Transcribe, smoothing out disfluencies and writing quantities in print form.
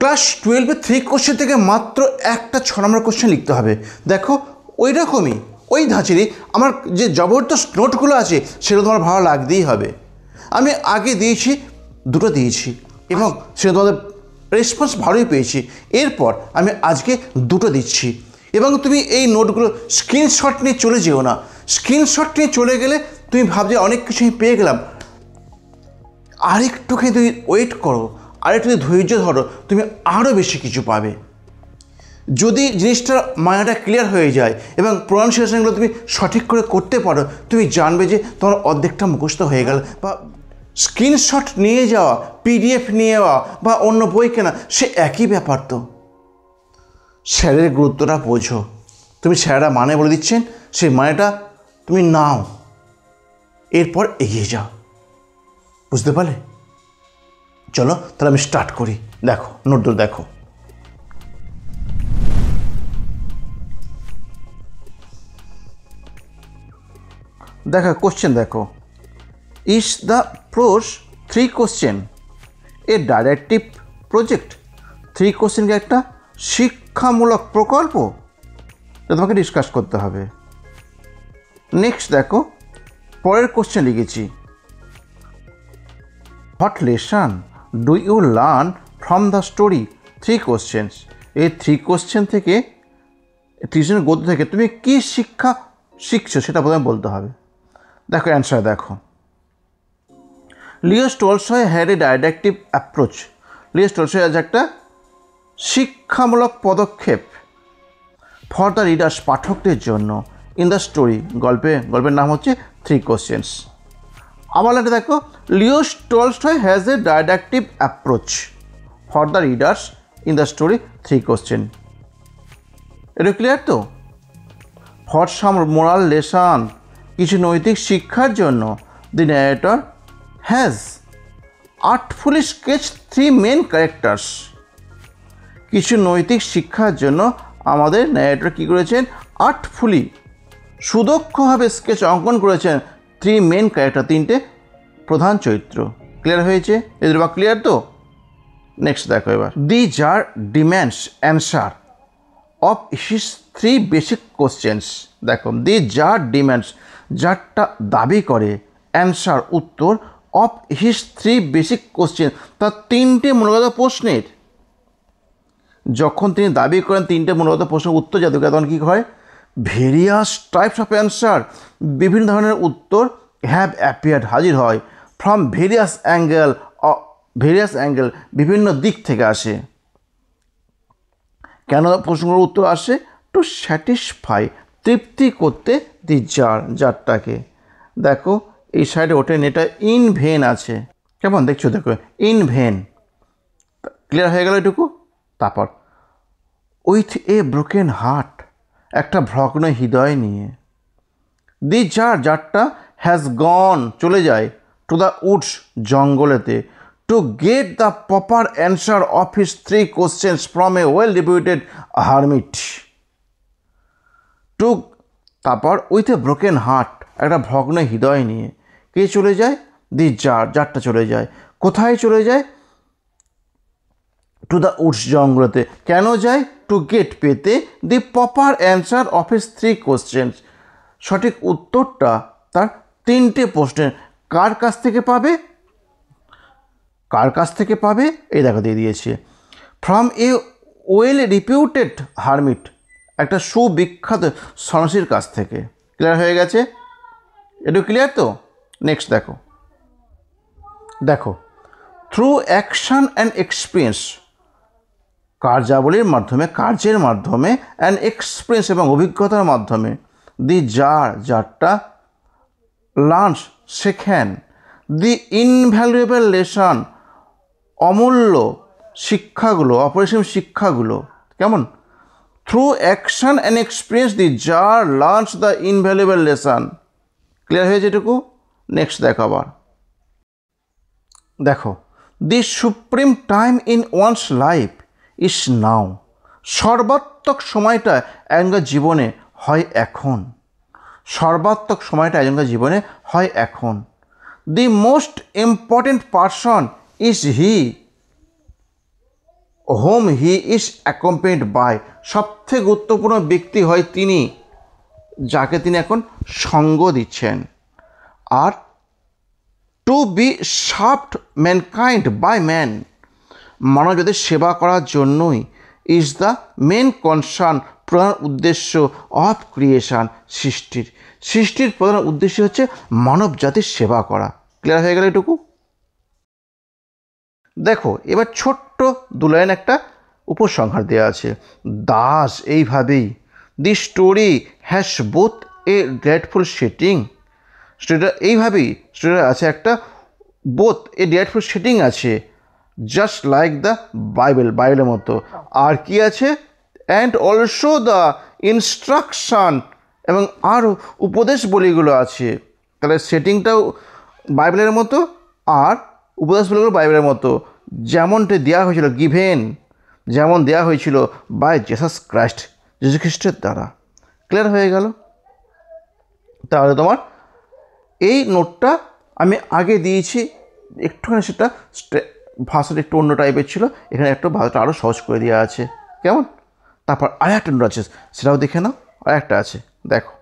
Class 12-এ 3 question থেকে মাত্র একটা 6 নম্বর কোশ্চেন লিখতে হবে। দেখো ওই রকমই ওই ধাঁচেরই আমার যে জবরদস্ত নোটগুলো আছে সেগুলো তোমার ভালো লাগতেই হবে। আমি আগে দিয়েছি, দুটো দিয়েছি এবং সেটা তোমাদের রেসপন্স ভালোই পেয়েছি। এরপর আমি আজকে দুটো দিচ্ছি এবং তুমি এই নোটগুলো স্ক্রিনশট নিয়ে চলে যেও না। স্ক্রিনশট নিয়ে চলে গেলে তুমি ভাবছো অনেক কিছু আমি পেয়ে গেলাম। আরেকটুখানি তুমি ওয়েট করো, আরেকটু ধৈর্য ধরো, তুমি আরও বেশি কিছু পাবে। যদি জিনিসটার মায়াটা ক্লিয়ার হয়ে যায় এবং প্রনাউন্সিয়েশনগুলো তুমি সঠিক করে করতে পারো, তুমি জানবে যে তোমার অর্ধেকটা মুখস্থ হয়ে গেল। বা স্ক্রিনশট নিয়ে যাওয়া, পিডিএফ নিয়ে যাওয়া বা অন্য বই কেনা, সে একই ব্যাপার। তো স্যারের গুরুত্বটা বোঝো। তুমি স্যারেরা মানে বলে দিচ্ছেন, সেই মানেটা তুমি নাও, এরপর এগিয়ে যাও। বুঝতে পারলে? চলো তাহলে আমি স্টার্ট করি। দেখো নোটগুলো দেখো। দেখো কোশ্চেন দেখো, is the prose 3 question a directive project? 3 কোশ্চেনকে একটা শিক্ষামূলক প্রকল্প, এটা তোমাকে ডিসকাস করতে হবে। নেক্সট দেখো, পরের কোশ্চেন লিখেছি, what lesson do you learn from the story? 3 questions. এই 3 কোশ্চেন থেকে, 3 গদ্য থেকে তুমি কী শিক্ষা শিখছো সেটা প্রথমে বলতে হবে। দেখো অ্যান্সার দেখো, Leo Tolstoy had a directive approach. Leo Tolstoy আজ একটা শিক্ষামূলক পদক্ষেপ ফর দ্য রিডার্স, পাঠকদের জন্য, ইন দ্য স্টোরি, গল্পের নাম হচ্ছে 3 কোশ্চেন্স। আবার এটা দেখো, Leo Tolstoy has a directive approach for the readers in the story 3 question. এটা ক্লিয়ার তো? ফর সাম মোরাল লেসন, কিছু নৈতিক শিক্ষার জন্য, the narrator has artfully sketch 3 main characters. কিছু নৈতিক শিক্ষার জন্য আমাদের ন্যারেটর কী করেছেন? আর্টফুলি, সুদক্ষভাবে স্কেচ অঙ্কন করেছেন 3 মেন ক্যারেক্টার, 3টে প্রধান চরিত্র। ক্লিয়ার হয়েছে? এদের বা ক্লিয়ার তো? নেক্সট দেখো এবার, the tsar demands answer of his 3 basic questions. দেখো, দি জার ডিম্যান্ডস, জারটা দাবি করে, অ্যান্সার উত্তর, অফ হিস 3 বেসিক কোশ্চেন, তার 3টে মূলগত প্রশ্নের। যখন তিনি দাবি করেন 3টে মূলগত প্রশ্নের উত্তর যাতে, তখন কী হয়? ভেরিয়াস টাইপস অফ অ্যান্সার, বিভিন্ন ধরনের উত্তর হ্যাভ অ্যাপিয়ার্ড, হাজির হয়, ফ্রম ভেরিয়াস অ্যাঙ্গেল, বিভিন্ন দিক থেকে আসে। কেন প্রশ্নগুলোর উত্তর আসে? টু স্যাটিসফাই, তৃপ্তি করতে, দি জারটাকে। দেখো এই সাইডে ওঠেন, এটা ইন ভেন আছে, কেমন দেখছো? দেখো ইন ভেন, ক্লিয়ার হয়ে গেল এটুকু। তারপর উইথ এ ব্রোকেন হার্ট, একটা ভগ্ন হৃদয় নিয়ে, দি জারটা হ্যাজ গন, চলে যায়, টু দ্য উডস, জঙ্গলেতে, to get the proper answer of his 3 questions from a well reputed hermit. তারপর উইথ এ ব্রোকেন হার্ট, একটা ভগ্ন হৃদয় নিয়ে কে চলে যায়? দি জারটা চলে যায়। কোথায় চলে যায়? টু দ্য উডস, জঙ্গলেতে। কেন যায়? টু গেট, পেতে, the proper answer of his 3 questions, সঠিক উত্তরটা তার 3টে প্রশ্নের। কার কাছ থেকে পাবে? কার কাছ থেকে পাবে? এই দেখো দিয়ে দিয়েছে, from a well reputed hermit, একটা সুবিখ্যাত সন্ন্যাসীর কাছ থেকে। ক্লিয়ার হয়ে গেছে? এটা ক্লিয়ার তো? নেক্সট দেখো, থ্রু অ্যাকশন অ্যান্ড এক্সপিরিয়েন্স, কার্যের মাধ্যমে অ্যান্ড এক্সপিরিয়েন্স, এবং অভিজ্ঞতার মাধ্যমে, দি জারটা লার্নস, শেখেন, দি ইনভ্যালুয়েবল লেসন, অমূল্য শিক্ষাগুলো, অপরিসীম শিক্ষাগুলো। কেমন? Through action and experience, the tsar learns the invaluable lesson. Clear হয়েছে এটুকু? নেক্সট দেখো আবার, দেখো, the supreme time in one's life is now, সর্বাত্মক সময়টা একজনের জীবনে হয় এখন। সর্বাত্মক সময়টা একজনের জীবনে হয় এখন। The most important person is he, whom he is accompanied by, সবথেকে গুরুত্বপূর্ণ ব্যক্তি হয় তিনি, যাকে তিনি এখন সঙ্গ দিচ্ছেন। আর to be served mankind by man, মানবজাতির সেবা করার জন্যই ইজ দ্য মেন কনসার্ন, প্রধান উদ্দেশ্য অফ ক্রিয়েশন, সৃষ্টির প্রধান উদ্দেশ্য হচ্ছে মানব জাতির সেবা করা। ক্লিয়ার হয়ে গেল এটুকু? দেখো এবার ছোট্ট দু লাইন একটা উপসংহার দেওয়া আছে। দাস এইভাবেই the story has both A ডেটফুল setting, স্টোরিটা এইভাবেই, স্টোরিটা আছে একটা বোথ এ ডেটফুল সেটিং আছে, জাস্ট লাইক দ্য বাইবেলের মতো। আর কি আছে? অ্যান্ড অলসো দ্য ইনস্ট্রাকশান, এবং আরও উপদেশ বলিগুলো আছে। তাহলে সেটিংটাও বাইবেলের মতো আর উপদেশ বলিগুলো বাইবেলের মতো, যেমনটি দেওয়া হয়েছিল, যেমন দেওয়া হয়েছিল বাই জিসাস ক্রাইস্ট, যীশু খ্রিস্টের দ্বারা। ক্লিয়ার হয়ে গেল? তাহলে তোমার এই নোটটা আমি আগে দিয়েছি, একটুখানি সেটা ভাষাটা একটু অন্য টাইপের ছিল, এখানে একটু ভাষাটা আরও সহজ করে দেওয়া আছে। কেমন? তারপর আর একটা নোট আছে, সেটাও দেখে নাও। আর একটা আছে, দেখো।